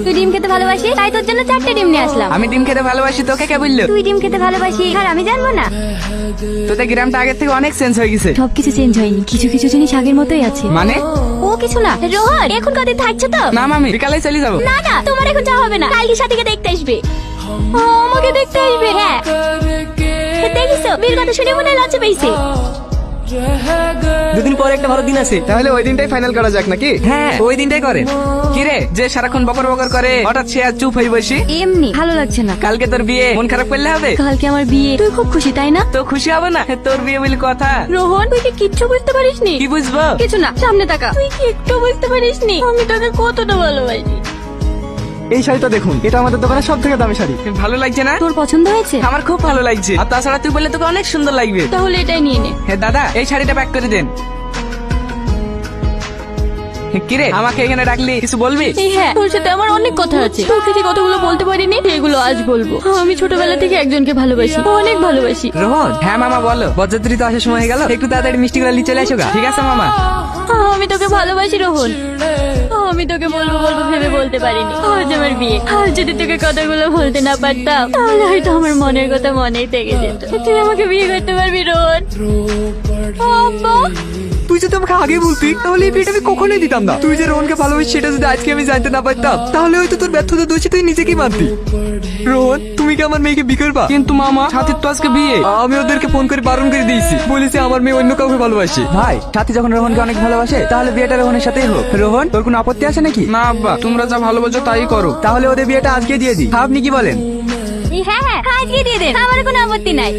তুই ডিম খেতে ভালোবাসি, তাই তোর জন্য 4টে ডিম নিয়ে আসলাম। আমি ডিম খেতে ভালোবাসি, তোকে কে বললো? তুই ডিম খেতে ভালোবাসি আর আমি জানবো না? তোদের গ্রামটা আগের থেকে অনেক চেঞ্জ হয়ে গেছে। সবকিছু চেঞ্জ হয়নি, কিছু কিছু জিনিস আগের মতোই আছে। মানে? ও কিছু না। রোহন, এখন কদিন থাকছো তো? না মামি, বিকালে চলে যাবো। না না, তোমার এখন যাওয়া হবে না, কালকে সাথীকে দেখতে আসবে। আমাকে দেখতে আসবে? হ্যাঁ। দেখিস বীর কথা শুনে মনে লজ্জা পেয়েছে। দুদিন পরে একটা ভালো দিন আছে, তাহলে ওই দিনটাই ফাইনাল করা যাক নাকি? হ্যাঁ, ওই দিনটাই করে। কি রে, যে সারাক্ষণ বকর বকর করে হঠাৎ সে আর চুপ হয়ে বসি? এমনি ভালো লাগছে না। কালকে তোর বিয়ে, মন খারাপ করলে হবে? কালকে আমার বিয়ে, তুই খুব খুশি তাই না? তো খুশি হবে না? তোর বিয়ে বলে কথা। রোহন, তুই কি কিচ্ছু বুঝতে পারিসনি? কি বুঝবো? কিছু না, সামনে তাকা। তুই কি একটু বুঝতে পারিসনি আমি তোকে কতটা ভালোবাসি? এই শাড়িটা দেখুন, এটা আমাদের দোকানের সব থেকে দামি শাড়ি। ভালো লাগছে না? তোর পছন্দ হয়েছে? আমার খুব ভালো লাগছে, আর তাছাড়া তুই বললে তোকে অনেক সুন্দর লাগবে। তাহলে এটাই নিয়ে নে। হ্যাঁ দাদা, এই শাড়িটা প্যাক করে দেন। কিরে, আমাকে এখানে ডাকলি, কিছু বলবি? হ্যাঁ, তোর সাথে আমার অনেক কথা আছে। তোকে যে কথাগুলো বলতে পারিনি সেগুলো আজ বলবো। আমি ছোটবেলা থেকে একজনকে ভালোবাসি, অনেক ভালোবাসি। রোহন। হ্যাঁ মামা বলো। বরযাত্রী তো আসার সময় হয়ে গেল, একটু তাড়াতাড়ি মিষ্টিগুলো নিয়ে চলে আসো গা। ঠিক আছে মামা। আমি তোকে ভালোবাসি রোহন। আমি তোকে বলবো বলবো ভেবে বলতে পারিনি। আজ আমার বিয়ে, আর যদি তোকে কথাগুলো বলতে না পারতাম তাহলে হয়তো আমার মনের কথা মনেই থেকে যেত। তুই আমাকে বিয়ে করতে পারবি রোহন? আব্বা, তুই যদি আমাকে আগে বলতি তাহলে এই বিয়েটা আমি কখনোই দিতাম না। তুই যে রোহনকে ভালোবাসিস সেটা যদি আজকে আমি জানতে না পারতাম তাহলে হয়তো তোর ব্যর্থতা দোষী তুই নিজেকেই মানতি। রোহন, তুমি কি আমার মেয়েকে বিয়ে করবা? কিন্তু মামা, সাথীর তো আজকে বিয়ে। আমি ওদেরকে ফোন করে বারণ করে দিয়েছি, বলেছি আমার মেয়ে অন্য কাউকে ভালোবাসে। ভাই সাথী যখন রোহনকে অনেক ভালোবাসে তাহলে বিয়েটা রোহনের সাথেই হোক। রোহন, তোর কোনো আপত্তি আছে নাকি? না আব্বা, তোমরা যা ভালোবাসো তাই করো। তাহলে ওদের বিয়েটা আজকে দিয়ে দিই, আপনি কি বলেন? হ্যাঁ হ্যাঁ, আজকে দিয়ে দেন, আমার কোনো আপত্তি নাই।